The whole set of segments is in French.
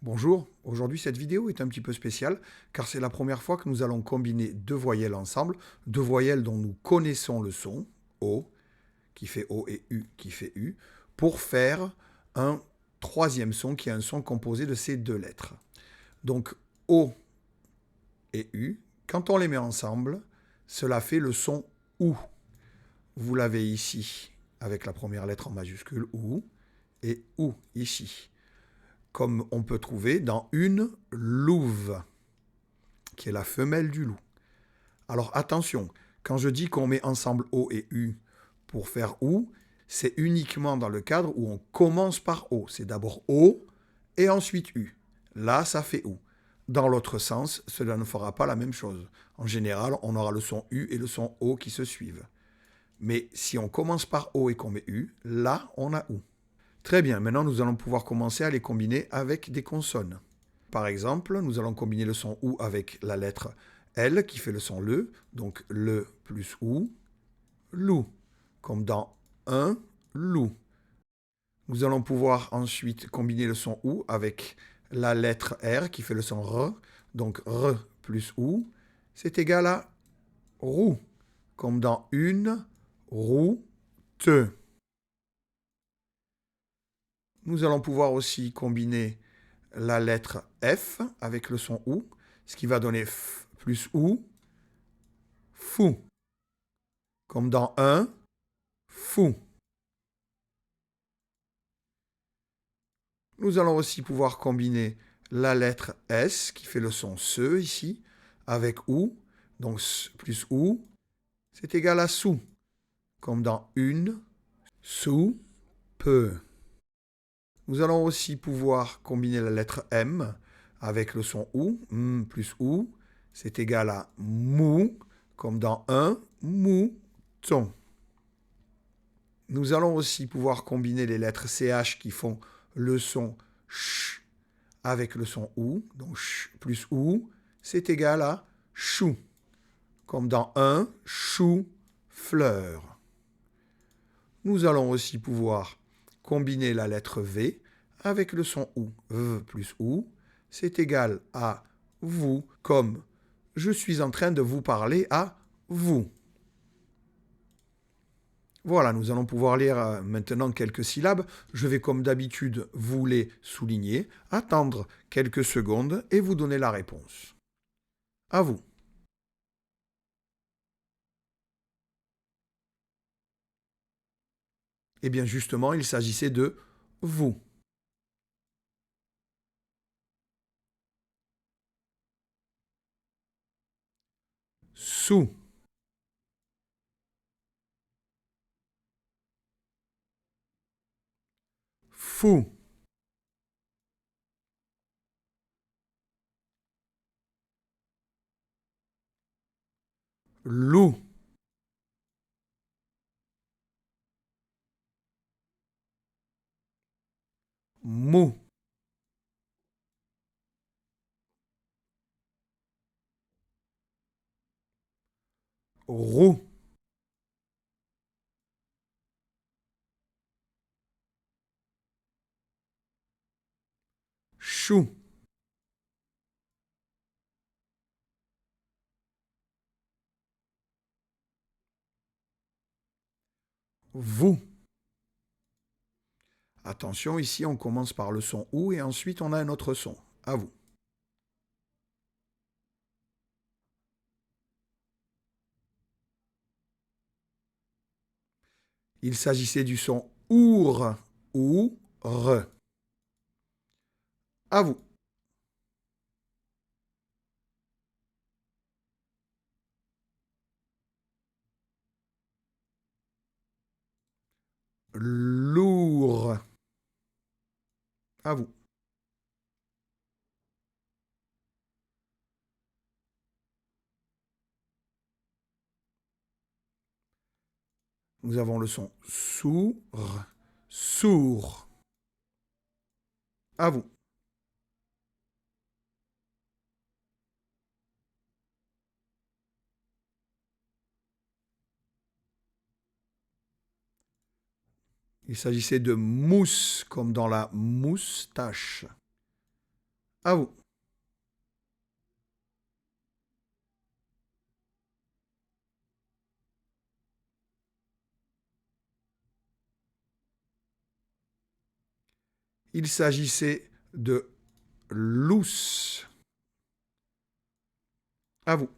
Bonjour, aujourd'hui cette vidéo est un petit peu spéciale car c'est la première fois que nous allons combiner deux voyelles ensemble, deux voyelles dont nous connaissons le son, O, qui fait O et U qui fait U, pour faire un troisième son qui est un son composé de ces deux lettres. Donc O et U, quand on les met ensemble, cela fait le son OU. Vous l'avez ici avec la première lettre en majuscule OU et OU ici, comme on peut trouver dans une louve, qui est la femelle du loup. Alors attention, quand je dis qu'on met ensemble O et U pour faire OU, c'est uniquement dans le cadre où on commence par O. C'est d'abord O et ensuite U. Là, ça fait OU. Dans l'autre sens, cela ne fera pas la même chose. En général, on aura le son U et le son O qui se suivent. Mais si on commence par O et qu'on met U, là, on a OU. Très bien, maintenant nous allons pouvoir commencer à les combiner avec des consonnes. Par exemple, nous allons combiner le son OU avec la lettre L qui fait le son LE, donc LE plus OU, loup, comme dans un loup. Nous allons pouvoir ensuite combiner le son OU avec la lettre R qui fait le son R, donc R plus OU, c'est égal à roue, comme dans une route. Nous allons pouvoir aussi combiner la lettre F avec le son OU, ce qui va donner F plus OU, fou, comme dans un fou. Nous allons aussi pouvoir combiner la lettre S qui fait le son SE ici, avec OU, donc plus OU, c'est égal à sou, comme dans une, sou, peu. Nous allons aussi pouvoir combiner la lettre M avec le son OU, plus OU, c'est égal à mou, comme dans un mouton. Nous allons aussi pouvoir combiner les lettres CH qui font le son ch avec le son OU, donc ch plus OU, c'est égal à chou, comme dans un chou-fleur. Nous allons aussi pouvoir combiner la lettre V avec le son OU. V plus OU, c'est égal à vous, comme je suis en train de vous parler à vous. Voilà, nous allons pouvoir lire maintenant quelques syllabes. Je vais comme d'habitude vous les souligner, attendre quelques secondes et vous donner la réponse. À vous. Eh bien justement, il s'agissait de vous. Sous. Fou. Loup. Mou. Roux. Chou. Vous. Attention, ici on commence par le son OU et ensuite on a un autre son. À vous. Il s'agissait du son OUR ou RE. À vous. Lourd. À vous. Nous avons le son sourd, sourd. À vous. Il s'agissait de mousse, comme dans la moustache. À vous. Il s'agissait de lous. À vous.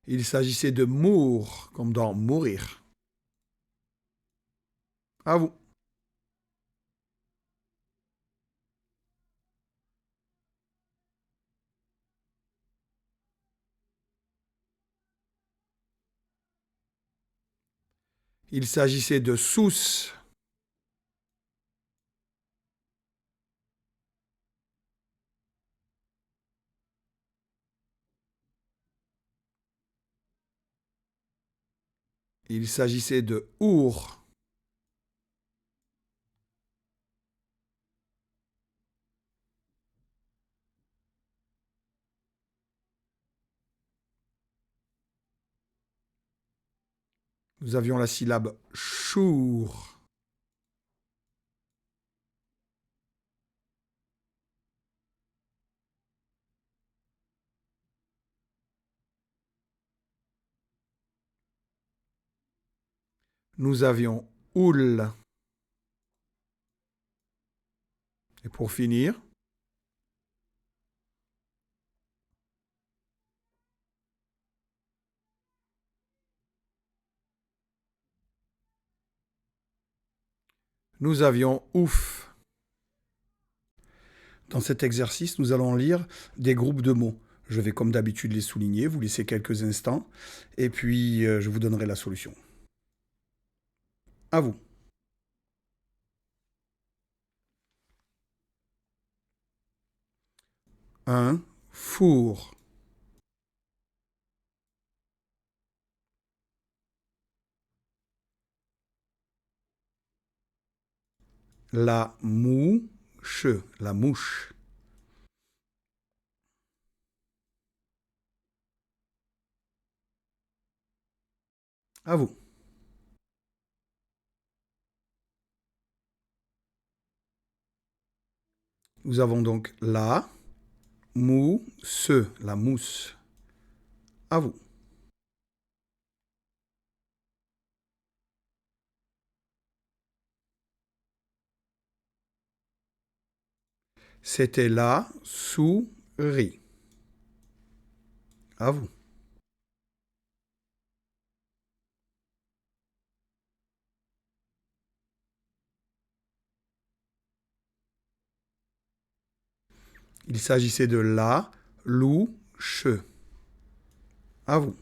Il s'agissait de mour, comme dans mourir. À vous. Il s'agissait de sous. Il s'agissait de our. Nous avions la syllabe chour. Nous avions oul. Et pour finir, nous avions ouf. Dans cet exercice, nous allons lire des groupes de mots. Je vais comme d'habitude les souligner, vous laissez quelques instants, et puis je vous donnerai la solution. À vous. Un four. La mouche. La mouche. À vous. Nous avons donc la mousse. La mousse. À vous. C'était la souris. À vous. Il s'agissait de la louche. À vous.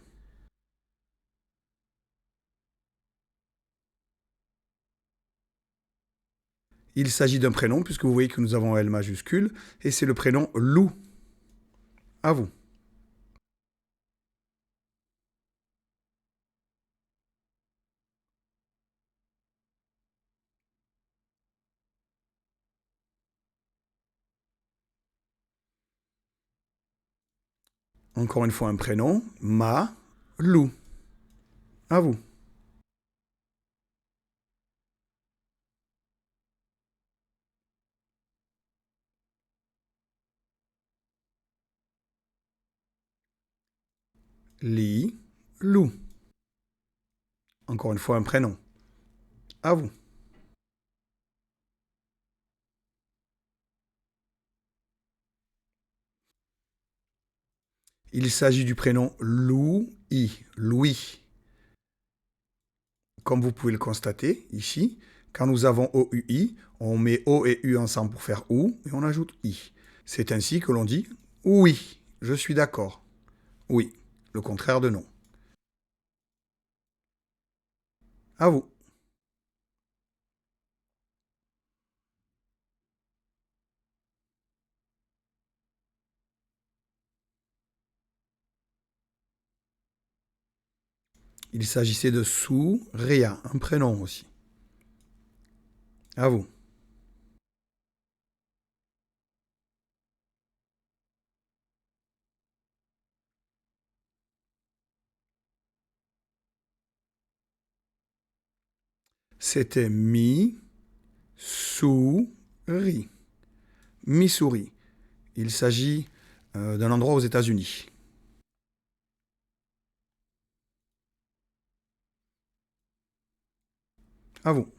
Il s'agit d'un prénom, puisque vous voyez que nous avons un L majuscule, et c'est le prénom Lou. À vous. Encore une fois un prénom, Ma, Lou. À vous. Li, Lou. Encore une fois un prénom. À vous. Il s'agit du prénom Louis. Louis. Comme vous pouvez le constater ici, quand nous avons OUI, on met O et U ensemble pour faire OU et on ajoute I. C'est ainsi que l'on dit oui, je suis d'accord. Oui, le contraire de non. À vous. Il s'agissait de Souria, un prénom aussi. À vous. C'était mi-souris. Missouri. Il s'agit d'un endroit aux États-Unis. À vous.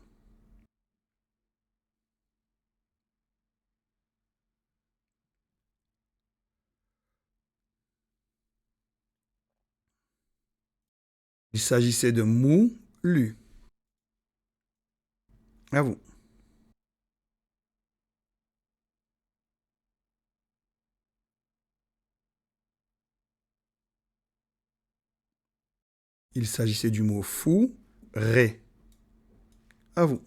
Il s'agissait de moulu. À vous. Il s'agissait du mot fou, ré. À vous.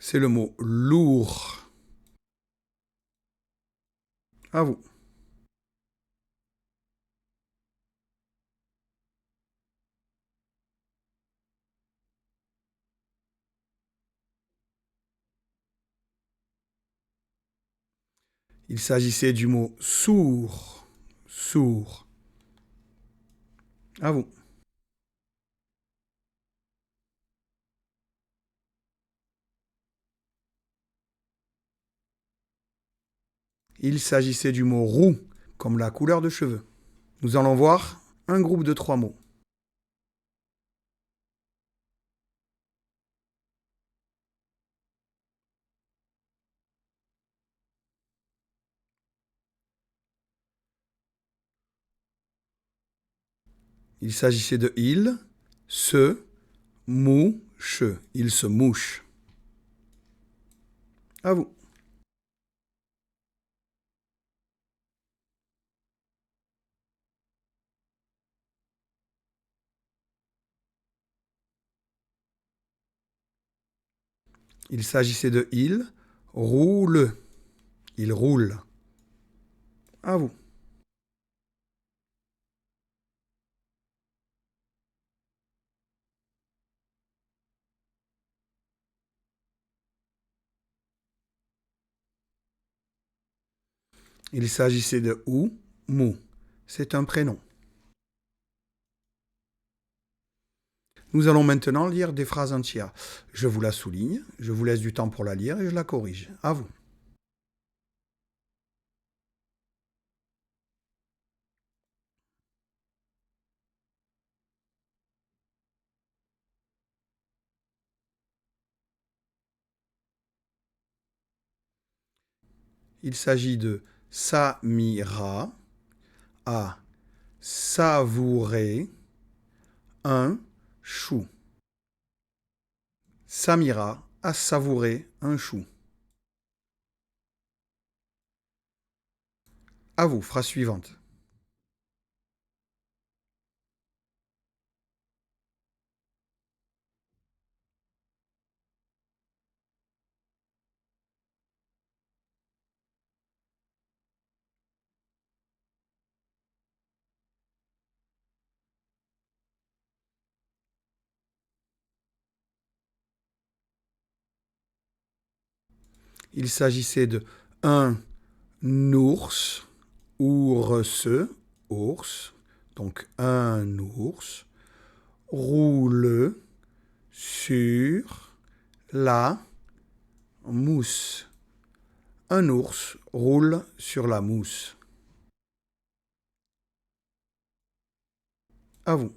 C'est le mot lourd. À vous. Il s'agissait du mot sourd. Sourd. À vous. Il s'agissait du mot roux, comme la couleur de cheveux. Nous allons voir un groupe de 3 mots. Il s'agissait de il, se, mouche. Il se mouche. À vous. Il s'agissait de il, roule. Il roule. À vous. Il s'agissait de ou, mou. C'est un prénom. Nous allons maintenant lire des phrases entières. Je vous la souligne, je vous laisse du temps pour la lire et je la corrige. À vous. Il s'agit de Samira a savouré un chou. Samira a savouré un chou. À vous, phrase suivante. Il s'agissait de un ours, ours, ours, donc un ours, roule sur la mousse. Un ours roule sur la mousse. À vous.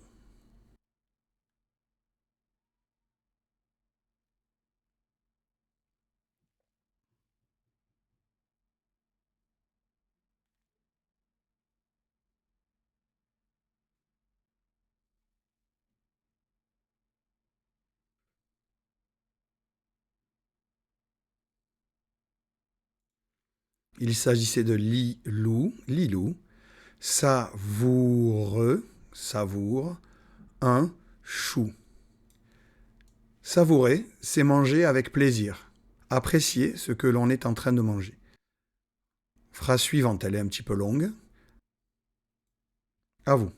Il s'agissait de Lilou, savoure, un chou. Savourer, c'est manger avec plaisir. Apprécier ce que l'on est en train de manger. Phrase suivante, elle est un petit peu longue. À vous.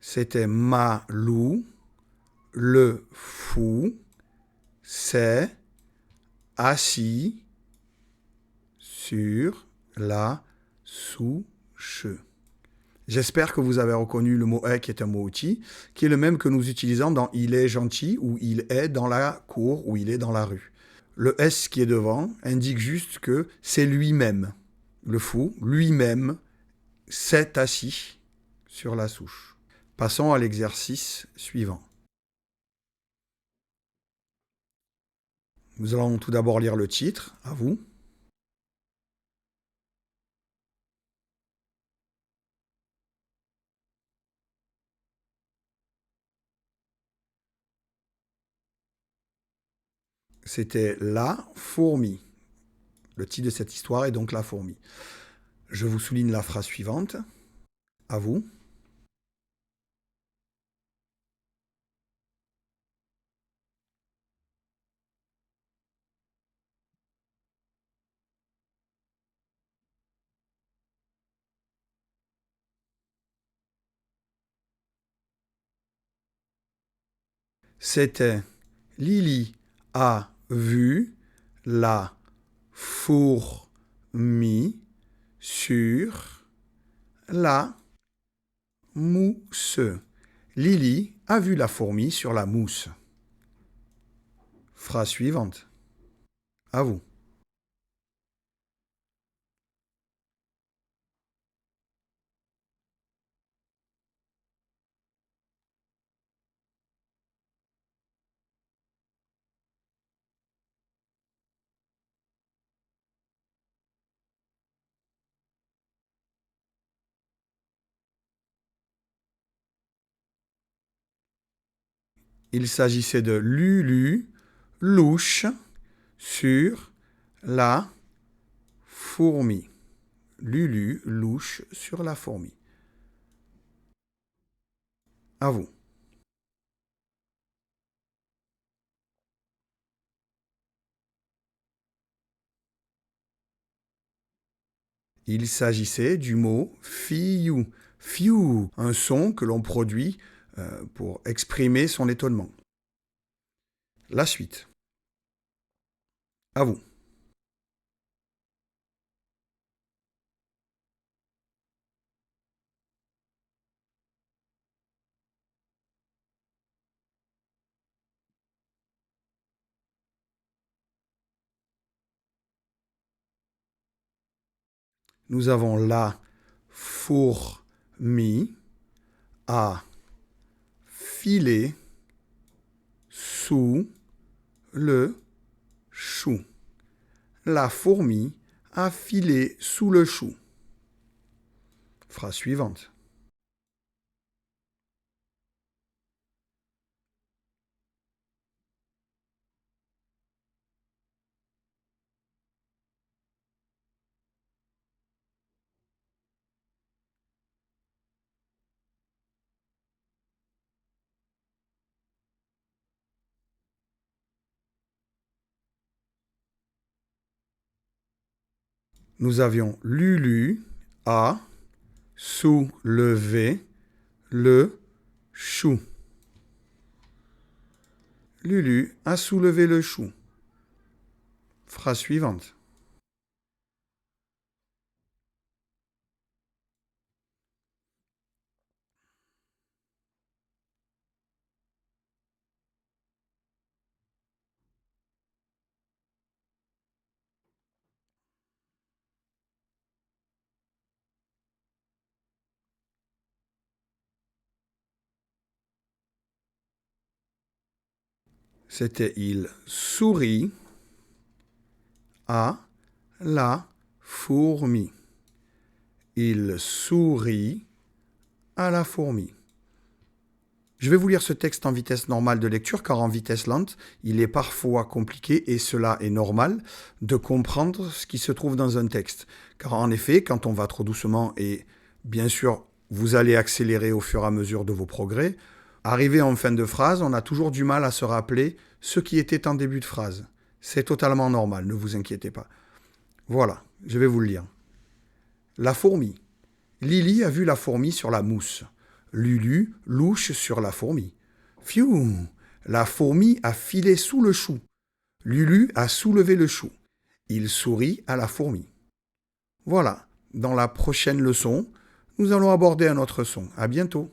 C'était Malou, le fou, s'est assis sur la souche. J'espère que vous avez reconnu le mot est qui est un mot outil, qui est le même que nous utilisons dans il est gentil ou il est dans la cour ou il est dans la rue. Le S qui est devant indique juste que c'est lui-même. Le fou, lui-même, s'est assis sur la souche. Passons à l'exercice suivant. Nous allons tout d'abord lire le titre, à vous. C'était la fourmi. Le titre de cette histoire est donc la fourmi. Je vous souligne la phrase suivante. À vous. C'était Lily a vu la fourmi sur la mousse. Lily a vu la fourmi sur la mousse. Phrase suivante. À vous. Il s'agissait de Lulu louche sur la fourmi. Lulu louche sur la fourmi. À vous. Il s'agissait du mot fiou. Fiou, un son que l'on produit pour exprimer son étonnement. La suite. À vous. Nous avons la fourmi a filé sous le chou. La fourmi a filé sous le chou. Phrase suivante. Nous avions Lulu a soulevé le chou. Lulu a soulevé le chou. Phrase suivante. C'était il sourit à la fourmi. Il sourit à la fourmi. Je vais vous lire ce texte en vitesse normale de lecture, car en vitesse lente, il est parfois compliqué, et cela est normal, de comprendre ce qui se trouve dans un texte. Car en effet, quand on va trop doucement, et bien sûr, vous allez accélérer au fur et à mesure de vos progrès, arrivé en fin de phrase, on a toujours du mal à se rappeler ce qui était en début de phrase. C'est totalement normal, ne vous inquiétez pas. Voilà, je vais vous le lire. La fourmi. Lily a vu la fourmi sur la mousse. Lulu louche sur la fourmi. Fiou, la fourmi a filé sous le chou. Lulu a soulevé le chou. Il sourit à la fourmi. Voilà, dans la prochaine leçon, nous allons aborder un autre son. À bientôt.